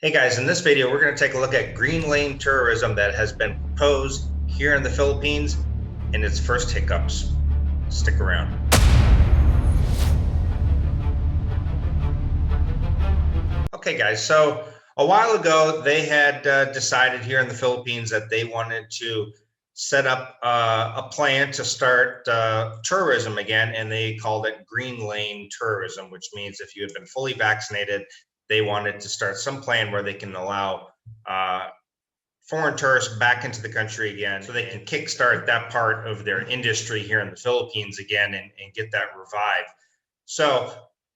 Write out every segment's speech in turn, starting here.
Hey guys, in this video, we're going to take a look at green lane tourism that has been proposed here in the Philippines and its first hiccups. Stick around. Okay guys, so a while ago, they had decided here in the Philippines that they wanted to set up a plan to start tourism again, and they called it green lane tourism, which means if you have been fully vaccinated, they wanted to start some plan where they can allow foreign tourists back into the country again, so they can kickstart that part of their industry here in the Philippines again and get that revived. So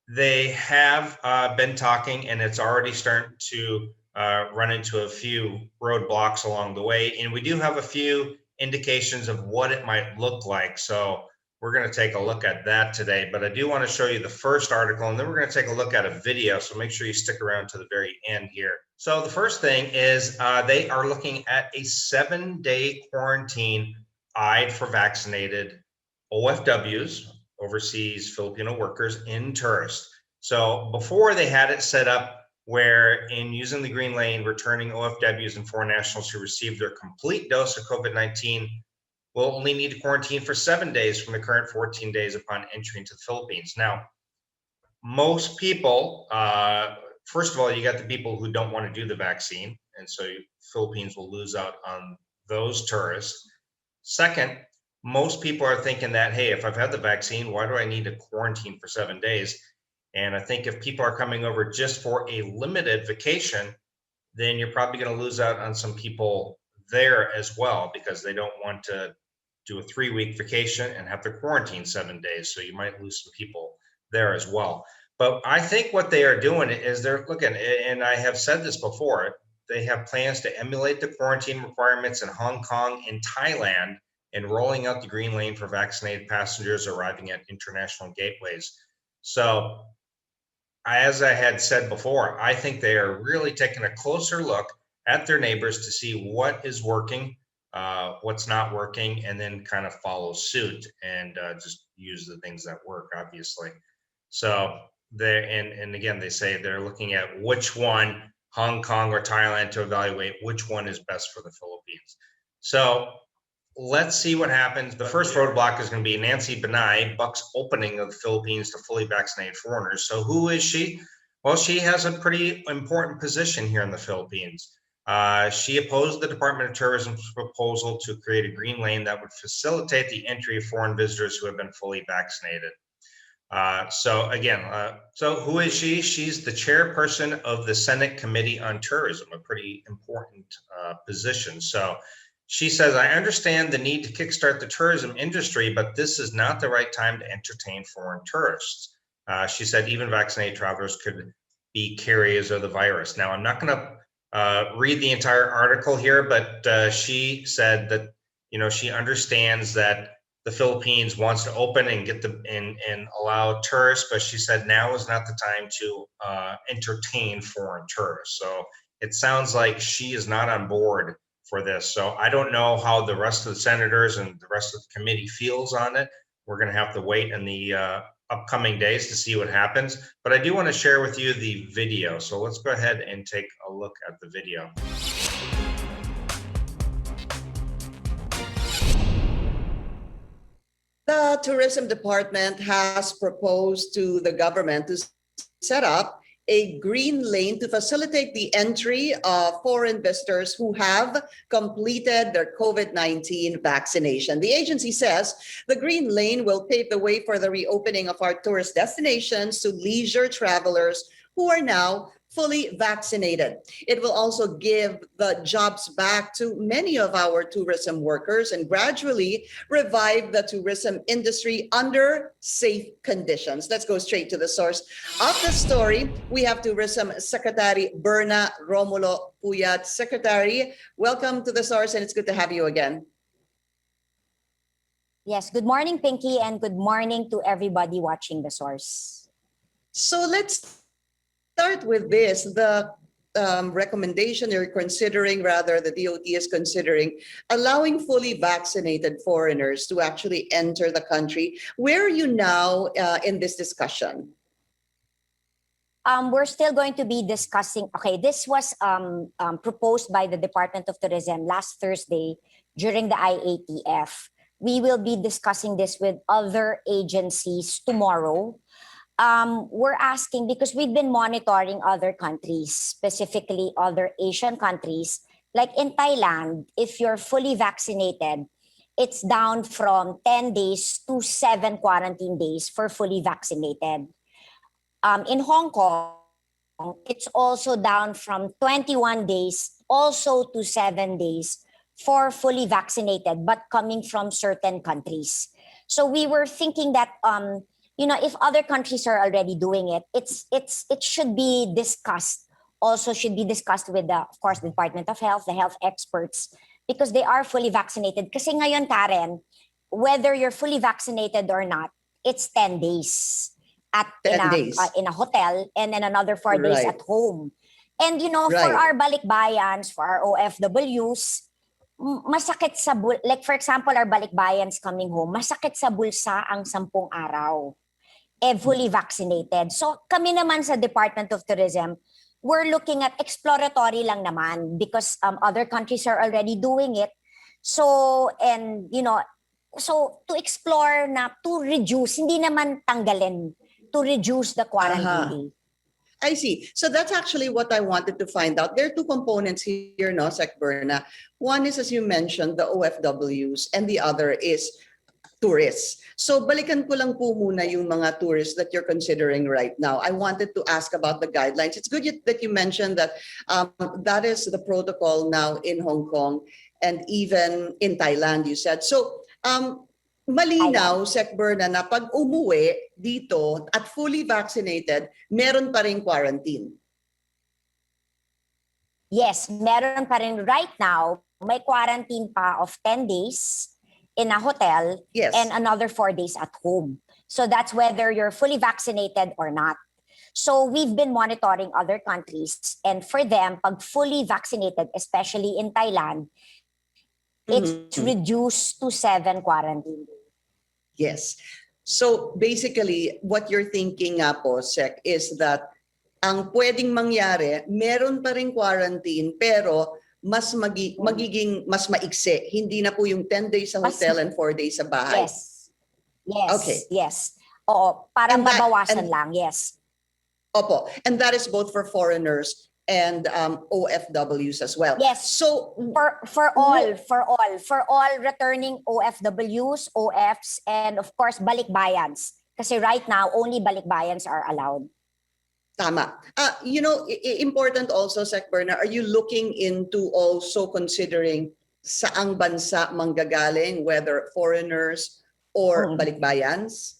they have been talking, and it's already starting to run into a few roadblocks along the way. And we do have a few indications of what it might look like. So we're going to take a look at that today. But I do want to show you the first article, and then we're going to take a look at a video. So make sure you stick around to the very end here. So the first thing is they are looking at a 7-day quarantine for vaccinated OFWs, overseas Filipino workers, in tourists. So before they had it set up where in using the green lane, returning OFWs and foreign nationals who received their complete dose of COVID-19 will only need to quarantine for 7 days from the current 14 days upon entry into the Philippines. Now, most people, first of all, you got the people who don't want to do the vaccine, and so Philippines will lose out on those tourists. Second, most people are thinking that, hey, if I've had the vaccine, why do I need to quarantine for 7 days? And I think if people are coming over just for a limited vacation, then you're probably going to lose out on some people there as well, because they don't want to do a 3-week vacation and have to quarantine 7 days. So you might lose some people there as well. But I think what they are doing is they're looking, and I have said this before, they have plans to emulate the quarantine requirements in Hong Kong and Thailand, and rolling out the green lane for vaccinated passengers arriving at international gateways. So as I had said before, I think they are really taking a closer look at their neighbors to see what is working, what's not working, and then kind of follow suit and just use the things that work, obviously. So and again, they say they're looking at which one, Hong Kong or Thailand, to evaluate which one is best for the Philippines. So let's see what happens. The first roadblock is going to be Nancy Binay Buck's opening of the Philippines to fully vaccinated foreigners. So who is she? Well, she has a pretty important position here in the Philippines. She opposed the Department of Tourism's proposal to create a green lane that would facilitate the entry of foreign visitors who have been fully vaccinated. So who is she? She's the chairperson of the Senate Committee on Tourism, a pretty important position. So she says, I understand the need to kickstart the tourism industry, but this is not the right time to entertain foreign tourists. She said even vaccinated travelers could be carriers of the virus. Now, I'm not going to read the entire article here, but she said that, she understands that the Philippines wants to open and get and allow tourists, but she said now is not the time to entertain foreign tourists. So it sounds like she is not on board for this. So I don't know how the rest of the senators and the rest of the committee feels on it. We're going to have to wait in the upcoming days to see what happens. But I do want to share with you the video. So let's go ahead and take a look at the video. The tourism department has proposed to the government to set up a green lane to facilitate the entry of foreign visitors who have completed their COVID-19 vaccination. The agency says the green lane will pave the way for the reopening of our tourist destinations to leisure travelers who are now fully vaccinated. It will also give the jobs back to many of our tourism workers and gradually revive the tourism industry under safe conditions. Let's go straight to the source of the story. We have Tourism Secretary Berna Romulo Puyat. Secretary, welcome to the source, and it's good to have you again. Yes, good morning, Pinky, and good morning to everybody watching the source. So let's start with this. The recommendation you're considering, rather the DOT is considering, allowing fully vaccinated foreigners to actually enter the country. Where are you now in this discussion? we're still going to be discussing. Okay, this was proposed by the Department of Tourism last Thursday during the IATF. We will be discussing this with other agencies tomorrow. We're asking because we've been monitoring other countries, specifically other Asian countries. Like in Thailand, if you're fully vaccinated, it's down from 10 days to 7 quarantine days for fully vaccinated. In Hong Kong, it's also down from 21 days also to 7 days for fully vaccinated, but coming from certain countries. So we were thinking that if other countries are already doing it, it should be discussed. Also should be discussed with of course, the Department of Health, the health experts, because they are fully vaccinated. Kasi ngayon, Karen, whether you're fully vaccinated or not, it's 10 days in a hotel, and then another 4 days at home. And for our balikbayans, for our OFWs, masakit sa like for example, our balikbayans coming home, masakit sa bulsa ang 10 araw. Fully vaccinated. So kami naman sa Department of Tourism, we're looking at exploratory lang naman because other countries are already doing it. So, so to explore na to reduce, hindi naman tanggalin, to reduce the quarantine. I see. So that's actually what I wanted to find out. There are two components here, no, Sec Berna. One is, as you mentioned, the OFWs, and the other is tourists. So balikan ko lang po muna yung mga tourists that you're considering right now. I wanted to ask about the guidelines. It's good that you mentioned that that is the protocol now in Hong Kong and even in Thailand, you said. So malinaw, Sec Berna, na pag umuwi dito at fully vaccinated, meron pa ring quarantine. Yes, meron pa rin. Right now, may quarantine pa of 10 days in a hotel, and another 4 days at home. So that's whether you're fully vaccinated or not. So we've been monitoring other countries, and for them, pag fully vaccinated, especially in Thailand, it's reduced to 7 quarantine days. Yes. So basically, what you're thinking nga po, Sec, is that ang pwedeng mangyari, meron pa ring quarantine, pero magiging mas maikse. Hindi na po yung 10 days sa hotel and 4 days sa bahay. Yes. Yes. Okay. Yes. Oo, para mabawasan lang. Yes. Opo. And that is both for foreigners and OFWs as well. Yes. So for all returning OFWs, OFs, and of course balikbayans. Kasi right now only balikbayans are allowed. Tama. Important also, Sec Berna, are you looking into also considering saang bansa manggagaling, whether foreigners or balikbayans?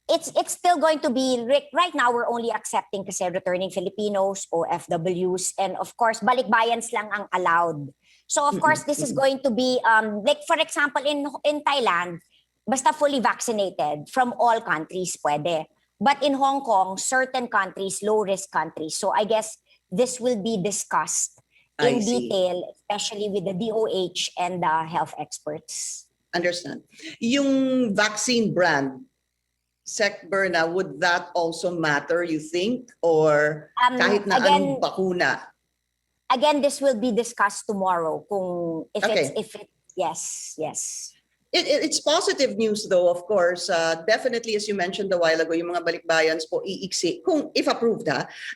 It's still going to be, right now we're only accepting kasi returning Filipinos, OFWs, and of course balikbayans lang ang allowed. So of course this is going to be like for example in Thailand, basta fully vaccinated from all countries pwede. But in Hong Kong, certain countries, low-risk countries. So I guess this will be discussed in detail, especially with the DOH and the health experts. Understand. Yung vaccine brand, Sec Berna, would that also matter, you think? Or kahit na anong bakuna? Again, this will be discussed tomorrow. Kung yes. It's positive news though, of course. Definitely, as you mentioned a while ago, yung mga balikbayans po iiksi, kung if approved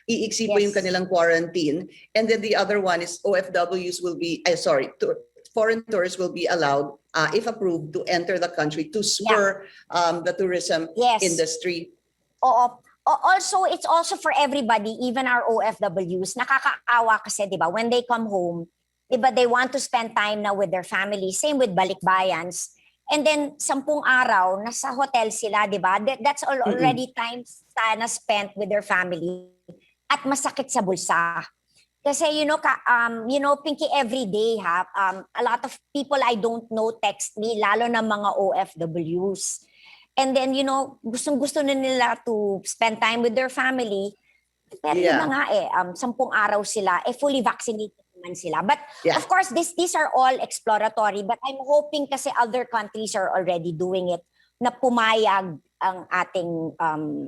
iiksi po yung kanilang quarantine. And then the other one is OFWs will be, foreign tourists will be allowed, if approved, to enter the country to spur the tourism industry. Oo. Also, it's also for everybody, even our OFWs. Nakakaawa kasi, di ba, when they come home, di ba, they want to spend time now with their family. Same with balikbayans. And then, 10 araw, nasa hotel sila, di ba? That's already time sana spent with their family. At masakit sa bulsa. Kasi, Pinky, every day, a lot of people I don't know text me, lalo na mga OFWs. And then, gustong-gusto na nila to spend time with their family. Pero yun na nga 10 araw sila, fully vaccinated naman sila. But of course, these are all exploratory. But I'm hoping kasi other countries are already doing it, na pumayag ang ating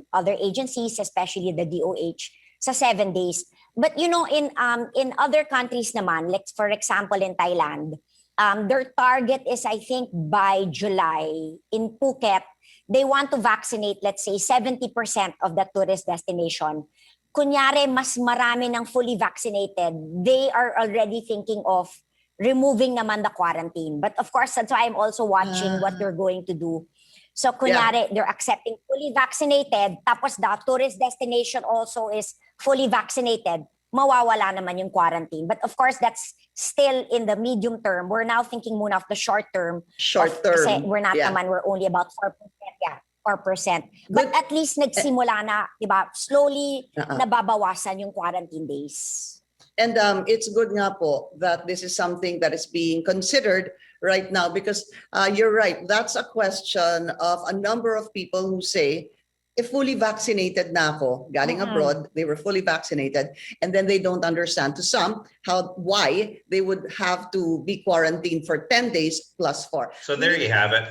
other agencies, especially the DOH, sa 7 days. But you know, in other countries naman, like for example in Thailand, their target is, I think, by July. In Phuket, they want to vaccinate, let's say, 70% of the tourist destination. Kunyari, mas marami ng fully vaccinated, they are already thinking of removing naman the quarantine. But of course, that's why I'm also watching what they're going to do. So kunyari, they're accepting fully vaccinated, tapos the tourist destination also is fully vaccinated, mawawala naman yung quarantine. But of course, that's still in the medium term. We're now thinking muna of the short term. Kasi we're not naman, we're only about 4%. Yeah. 4%. But at least nagsimula na, di ba? Slowly nababawasan yung quarantine days. And it's good nga po that this is something that is being considered right now because you're right. That's a question of a number of people who say, if fully vaccinated na ako, galing abroad, they were fully vaccinated, and then they don't understand to some why they would have to be quarantined for 10 days plus 4. So there you have it.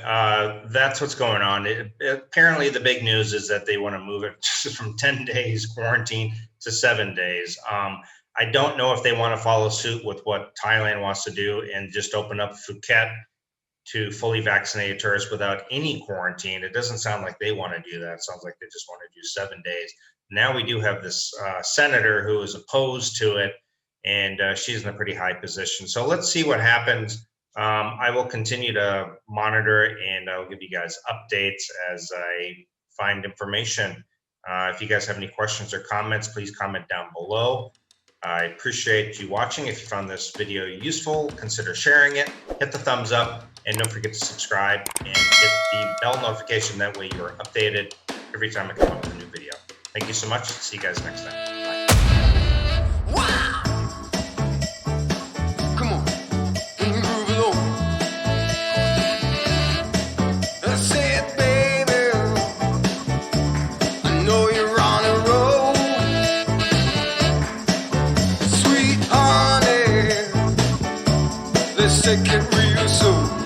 That's what's going on. Apparently the big news is that they want to move it from 10 days quarantine to 7 days. I don't know if they want to follow suit with what Thailand wants to do and just open up Phuket to fully vaccinated tourists without any quarantine. It doesn't sound like they want to do that. It sounds like they just want to do 7 days. Now we do have this senator who is opposed to it, and she's in a pretty high position. So let's see what happens. I will continue to monitor, and I'll give you guys updates as I find information. If you guys have any questions or comments, please comment down below. I appreciate you watching. If you found this video useful, consider sharing it, hit the thumbs up, and don't forget to subscribe and hit the bell notification. That way you're updated every time I come up with a new video. Thank you so much. See you guys next time. Bye. Wow! Come on, groove it on. I said, baby, I know you're on a roll. Sweet honey, let's take it real slow.